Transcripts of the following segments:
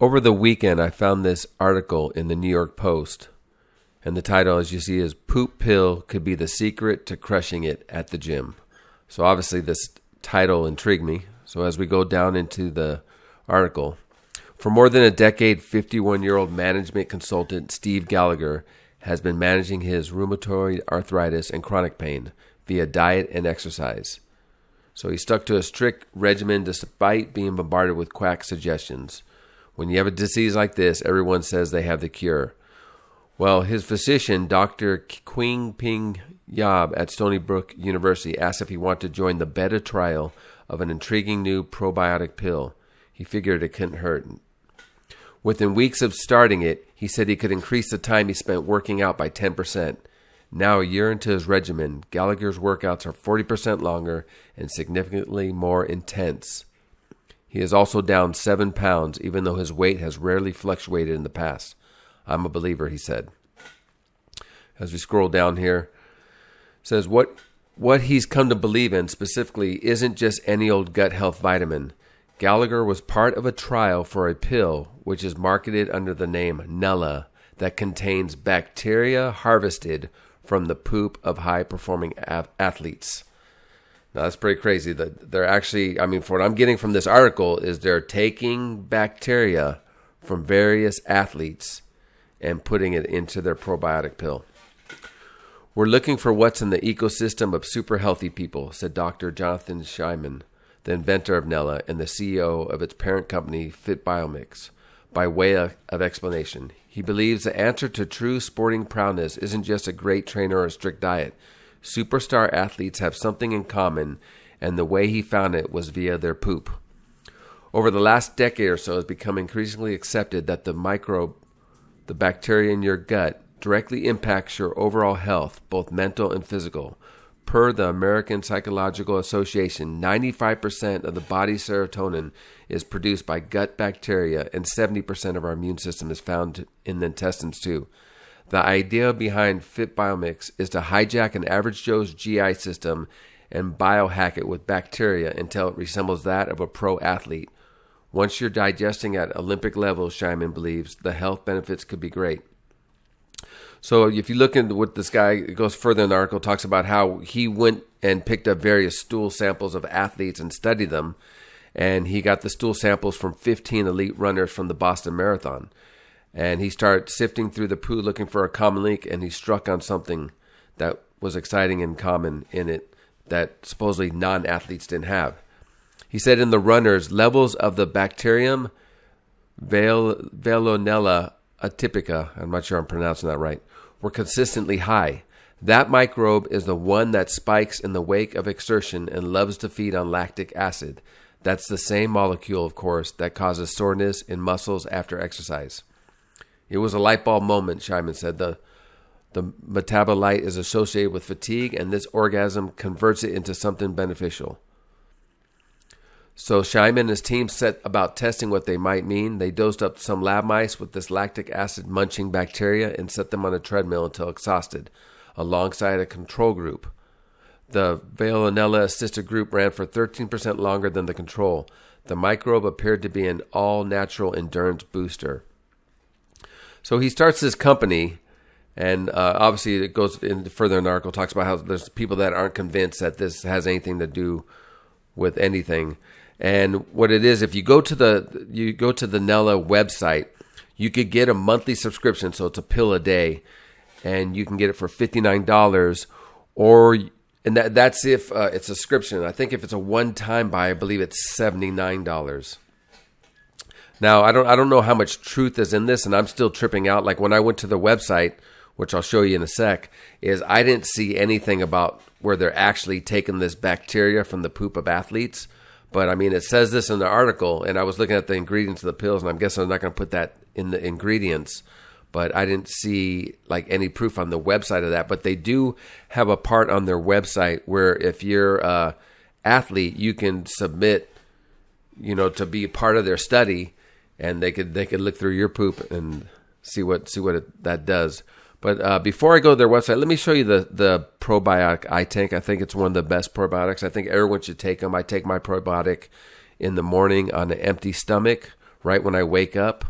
Over the weekend, I found this article in the New York Post, and the title, as you see, is "Poop Pill Could Be the Secret to Crushing It at the Gym." So obviously this title intrigued me. So as we go down into the article, for more than a decade, 51-year-old management consultant Steve Gallagher has been managing his rheumatoid arthritis and chronic pain via diet and exercise. So he stuck to a strict regimen despite being bombarded with quack suggestions. When you have a disease like this, everyone says they have the cure. Well, his physician, Dr. Quing Ping Yab at Stony Brook University, asked if he wanted to join the beta trial of an intriguing new probiotic pill. He figured it couldn't hurt. Within weeks of starting it, he said he could increase the time he spent working out by 10%. Now, a year into his regimen, Gallagher's workouts are 40% longer and significantly more intense. He is also down 7 pounds, even though his weight has rarely fluctuated in the past. I'm a believer, he said. As we scroll down here, it says what he's come to believe in specifically isn't just any old gut health vitamin. Gallagher was part of a trial for a pill which is marketed under the name Nella that contains bacteria harvested from the poop of high-performing athletes. Now, that's pretty crazy. That they're actually, for what I'm getting from this article is they're taking bacteria from various athletes and putting it into their probiotic pill. We're looking for what's in the ecosystem of super healthy people, said Dr. Jonathan Scheiman, the inventor of Nella and the CEO of its parent company, FitBiomix, by way of explanation. He believes the answer to true sporting prowess isn't just a great trainer or a strict diet. Superstar athletes have something in common, and the way he found it was via their poop. Over the last decade or so, it's become increasingly accepted that the microbe, the bacteria in your gut, directly impacts your overall health, both mental and physical. Per the American Psychological Association, 95% of the body's serotonin is produced by gut bacteria, and 70% of our immune system is found in the intestines too. The idea behind FitBiomix is to hijack an average Joe's GI system and biohack it with bacteria until it resembles that of a pro athlete. Once you're digesting at Olympic levels, Scheiman believes, the health benefits could be great. So if you look into what this guy, it goes further in the article, talks about how he went and picked up various stool samples of athletes and studied them. And he got the stool samples from 15 elite runners from the Boston Marathon. And he started sifting through the poo looking for a common link, and he struck on something that was exciting and common in it that supposedly non-athletes didn't have. He said in the runners, levels of the bacterium Veillonella atypica, I'm not sure I'm pronouncing that right, were consistently high. That microbe is the one that spikes in the wake of exertion and loves to feed on lactic acid. That's the same molecule, of course, that causes soreness in muscles after exercise. It was a light bulb moment, Scheiman said. The metabolite is associated with fatigue, and this orgasm converts it into something beneficial. So Scheiman and his team set about testing what they might mean. They dosed up some lab mice with this lactic acid munching bacteria and set them on a treadmill until exhausted, alongside a control group. The Veillonella assisted group ran for 13% longer than the control. The microbe appeared to be an all-natural endurance booster. So he starts this company, and obviously it goes in further in the article, talks about how there's people that aren't convinced that this has anything to do with anything. And what it is, if you go to the Nella website, you could get a monthly subscription, so it's a pill a day, and you can get it for $59, and that's if it's a subscription. I think if it's a one-time buy, I believe it's $79. Now, I don't know how much truth is in this, and I'm still tripping out. Like when I went to the website, which I'll show you in a sec, is I didn't see anything about where they're actually taking this bacteria from the poop of athletes. But, it says this in the article, and I was looking at the ingredients of the pills, and I'm guessing I'm not going to put that in the ingredients. But I didn't see, any proof on the website of that. But they do have a part on their website where if you're an athlete, you can submit, to be part of their study, and they could look through your poop and see what that does. But before I go to their website, let me show you the probiotic eye tank. I think it's one of the best probiotics. I think everyone should take them. I take my probiotic in the morning on an empty stomach right when I wake up.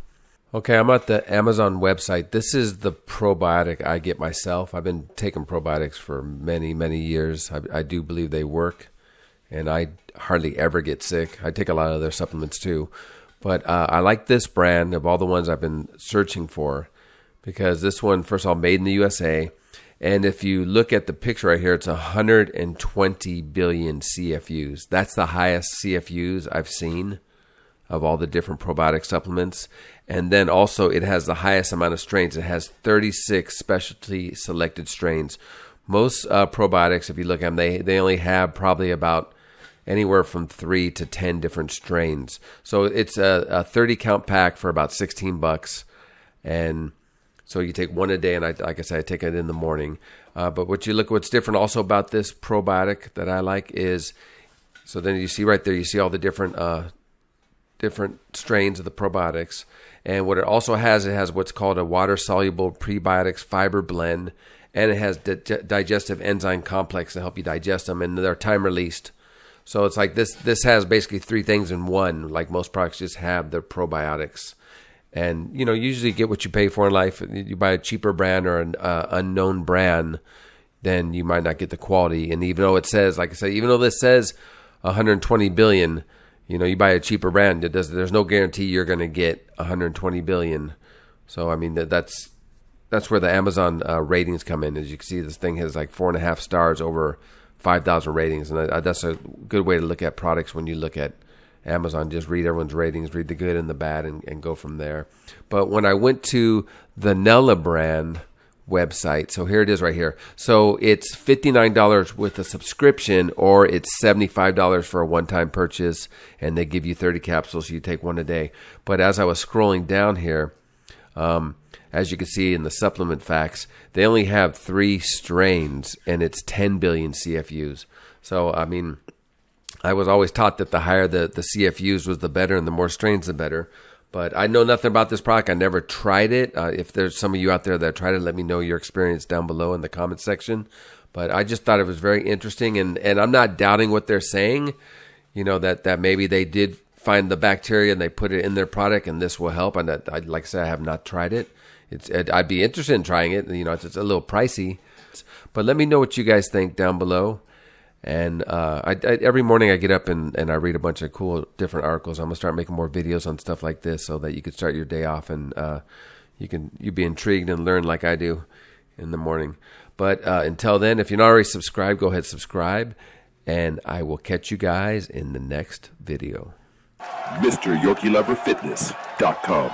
Okay, I'm at the Amazon website. This is the probiotic I get myself. I've been taking probiotics for many, many years. I do believe they work, and I hardly ever get sick. I take a lot of their supplements too. But I like this brand of all the ones I've been searching for, because this one, first of all, made in the USA. And if you look at the picture right here, it's 120 billion CFUs. That's the highest CFUs I've seen of all the different probiotic supplements. And then also it has the highest amount of strains. It has 36 specialty selected strains. Most probiotics, if you look at them, they only have probably about anywhere from 3 to 10 different strains. So it's a 30 count pack for about $16. And so you take one a day, and like I said, I take it in the morning. But what's different also about this probiotic that I like is, so then you see right there, you see all the different strains of the probiotics. And what it also has, it has what's called a water-soluble prebiotics fiber blend, and it has digestive enzyme complex to help you digest them, and they're time-released. So it's like this has basically 3 things in one, like most products just have their probiotics. And, you usually get what you pay for in life. You buy a cheaper brand or an unknown brand, then you might not get the quality. And even though it says, like I said, even though this says 120 billion, you buy a cheaper brand, there's no guarantee you're going to get 120 billion. So, I mean, that's where the Amazon ratings come in. As you can see, this thing has like 4.5 stars over 5,000 ratings. And that's a good way to look at products when you look at Amazon. Just read everyone's ratings, read the good and the bad, and go from there. But when I went to the Nella brand website, so here it is right here. So it's $59 with a subscription, or it's $75 for a one-time purchase, and they give you 30 capsules, so you take one a day. But as I was scrolling down here, as you can see in the supplement facts, they only have 3 strains, and it's 10 billion CFUs. So, I mean, I was always taught that the higher the CFUs was the better, and the more strains the better. But I know nothing about this product. I never tried it. If there's some of you out there that tried it, let me know your experience down below in the comment section. But I just thought it was very interesting, and I'm not doubting what they're saying, that maybe they did find the bacteria and they put it in their product and this will help. And like I said, I have not tried it. I'd be interested in trying it. It's a little pricey. But let me know what you guys think down below. And every morning I get up and I read a bunch of cool different articles. I'm going to start making more videos on stuff like this so that you can start your day off and you be intrigued and learn like I do in the morning. But until then, if you're not already subscribed, go ahead, subscribe. And I will catch you guys in the next video. MrYorkieLoverFitness.com